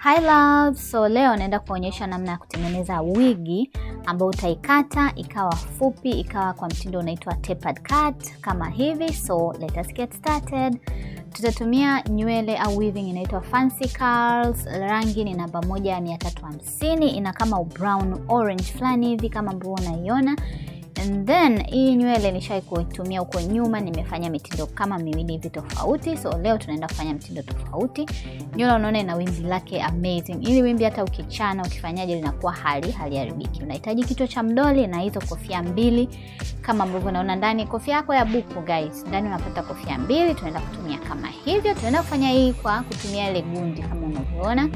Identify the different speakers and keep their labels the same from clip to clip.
Speaker 1: Hi love, so leo naenda kuonyesha namna ya kutengeneza wigi ambayo utaikata ikawa fupi, ikawa kwa mtindo unaitwa tapered cut kama hivi. So let us get started. Tutatumia nywele au weaving inaitwa fancy curls. Rangi ni namba 1350, ina kama brown orange flani hivi kama ambavyo unaiona. And then hii nywele nishai kuitumia huko nyuma, nimefanya mitindo kama miwili hivi tofauti. So leo tunaenda kufanya mtindo tofauti. Nywele unaona ina wimbi lake amazing. Ili wimbi hata ukichana ukifanyaje linakuwa haliharibiki. Unahitaji kichwa cha mdoli na hizo kofia mbili kama ambavyo unaona ndani. Kofia yako ya buku guys, ndani unapata kofia mbili. Tunaenda kutumia kama hivyo. Tunaenda kufanya hii kwa kutumia ile gundi kama unavyoona.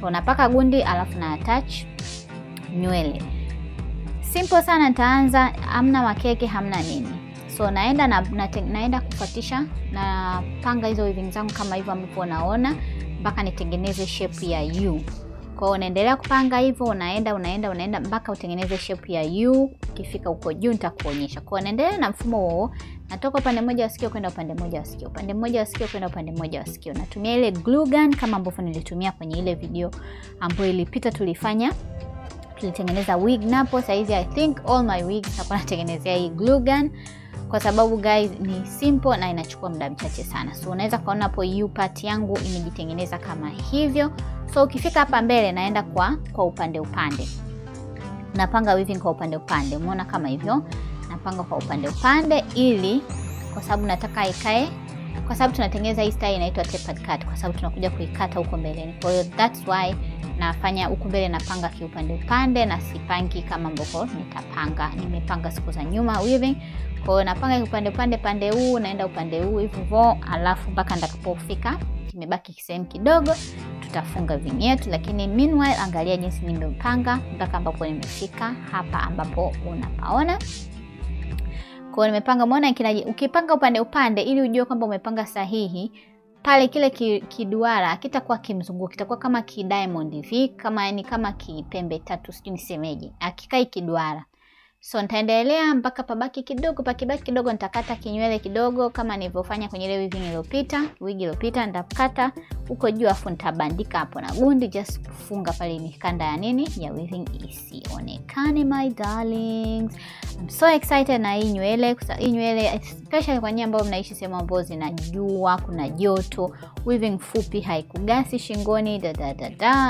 Speaker 1: So unapaka gundi alafu na attach nywele. Simple sana, nitaanza hamna makeke hamna nini. So naenda kufuatisha na panga hizo weaving zangu kama hivyo ambavyo unaona mpaka nitengeneze shape ya U. Kwa hiyo unaendelea kupanga hivyo, unaenda mpaka utengeneze shape ya U. Ukifika huko juu nitakuonyesha. Kwa hiyo naendelea na mfumo huo. Natoka upande mmoja wa sikio kwenda upande mmoja wa sikio, upande mmoja wa sikio kwenda upande mmoja wa sikio. Natumia ile glue gun kama ambavyo nilitumia kwenye ile video ambayo ilipita tulitengeneza wig napo. Saizi I think all my wigs nitakuwa natengenezea hii glue gun kwa sababu guys ni simple na inachukua muda mchache sana. So unaweza kuona hapo U part yangu imejitengeneza kama hivyo. So ukifika hapa mbele naenda kwa upande. Napanga weaving kwa upande. Umeona kama hivyo? Napanga kwa upande ili kwa sababu nataka ikae, kwa sababu tunatengeneza hii style inaitwa tapered cut kwa sababu tunakuja kuikata huko mbeleni. Kwa hiyo that's why nafanya huko mbele napanga kiupande na sipangi kama ambavyo nimepanga siku za nyuma weaving. Kwa hiyo napanga pande huu, naenda upande huu hivyo, alafu mpaka nitakapofika kimebaki kisehemu kidogo tutafunga weaving yetu. Lakini meanwhile angalia jinsi nimepanga mpaka ambapo nimefika hapa ambapo unapaona. Kwa hiyo nimepanga, umeona ukipanga upande ili ujue kwamba umepanga sahihi. Pale kile kiduara kitakuwa kimzunguko, kitakuwa kama diamond hivi, kama kipembe tatu, sijui nisemeje. Akikai kiduara. So nitaendelea mpaka pakibaki kidogo nitakata kinywele kidogo kama nilivyofanya kwenye ile wig iliyopita. Nitakata huko juu afu nitabandika hapo na gundi, just kufunga pale mikanda ya weaving isionekane my darlings. I'm so excited na hii nywele. Hii nywele especially kwa nyinyi ambao mnaishi sehemu ambazo zinajua, kuna joto, weaving fupi haikugasi shingoni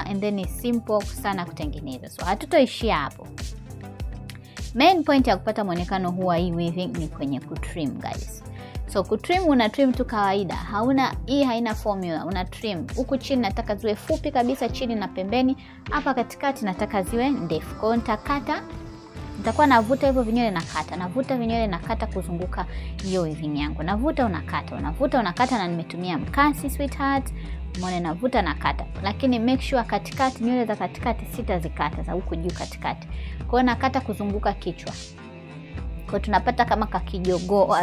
Speaker 1: and then ni simple sana kutengeneza. So hatutoishia hapo. Main point ya kupata muonekano huu wa hii weaving ni kwenye kutrim guys. So kutrim una trim tu kawaida. Haina formula, una trim. Huku chini nataka ziwe fupi kabisa chini na pembeni. Hapa katikati nataka ziwe ndefu. Kwa hiyo nitakuwa navuta hivyo vinywele nakata kuzunguka hiyo weaving yangu. Navuta unakata na nimetumia mkasi sweetheart. Umeona navuta nakata. Lakini make sure katikati, nywele za katikati sitazikata, za huku juu katikati. Kwa hiyo nakata kuzunguka kichwa. Kwa tunapata kama kakijogoo.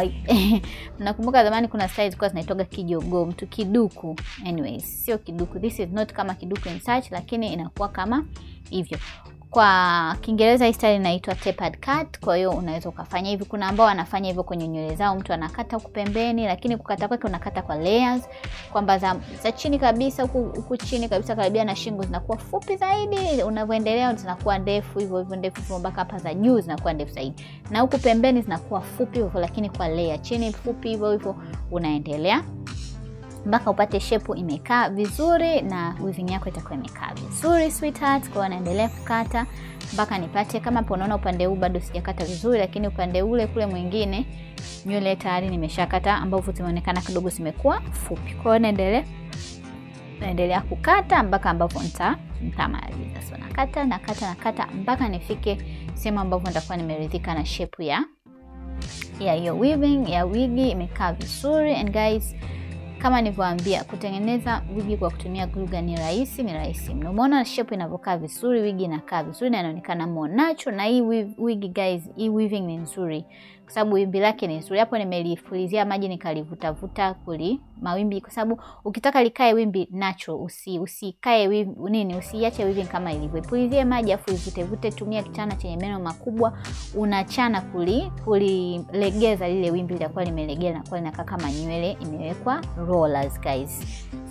Speaker 1: Nakumbuka zamani kuna styles kwa zinaitoga kijogoo, mtu kiduku. Anyways, sio kiduku. This is not kama kiduku in such, lakini inakuwa kama hivyo. Kwa Kiingereza hii style inaitwa tapered cut. Kwa hiyo unaweza ukafanya hivi. Kuna ambao wanafanya hivyo kwenye nywele zao, mtu anakata huku pembeni, lakini kukata kwake unakata kwa layers, kwamba za chini kabisa huku chini kabisa karibia na shingo zinakuwa fupi zaidi, unavyoendelea zinakuwa ndefu hivyo ndefu mpaka hapa za juu zinakuwa ndefu zaidi, na huku pembeni zinakuwa fupi hivyo lakini kwa layer, chini fupi hivyo unaendelea mpaka upate shape imekaa vizuri na weaving yako itakuwa imekaa vizuri sweetheart. Kwa naendelea kukata mpaka nipate, kama hapo unaona upande huu bado sijakata vizuri, lakini upande ule kule mwingine nywele tayari nimeshakata ambapo zimeonekana kidogo zimekuwa fupi. Kwa hiyo naendelea kukata mpaka ambapo nitamaliza. So nakata mpaka nifike sehemu ambapo nitakuwa nimeridhika na shape ya hiyo weaving ya wigi imekaa vizuri. And guys, kama nilivyowaambia, kutengeneza wigi kwa kutumia glue gun ni rahisi mno. Umeona shape inavyokaa vizuri, wigi inakaa vizuri na inaonekana more natural. Na hii wigi guys, hii weaving ni nzuri kwa sababu wimbi lake ni nzuri. Hapo nimelifulizia maji nikalivuta mawimbi kwa sababu ukitaka likae wimbi natural, usikae usiache weaving kama ilivyo. Pulizie maji afu ivute, tumia kichana chenye meno makubwa, unachana kulilegeza lile wimbi litakuwa limelegea na kwa linakaa kama nywele imewekwa rollers guys.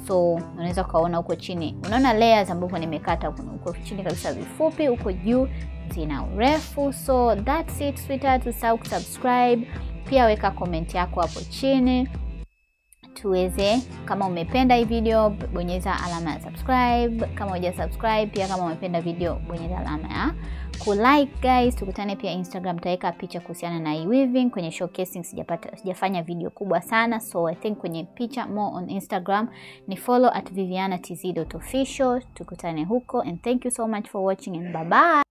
Speaker 1: So unaweza kaona huko chini, unaona layers ambapo nimekata huko chini kabisa vifupi, huko juu zina urefu. So that's it sweetheart. Usahau kusubscribe, pia weka comment yako hapo chini tuweze, kama umependa hii video bonyeza alama ya subscribe, kama hujasubscribe pia kama umependa video bonyeza alama ya kulike guys. Tukutane pia Instagram, taweka picha kuhusiana na hii weaving. Kwenye showcasing sijafanya video kubwa sana, so I think kwenye picha more on Instagram ni follow @vivianatz.official. Tukutane huko and thank you so much for watching and bye bye.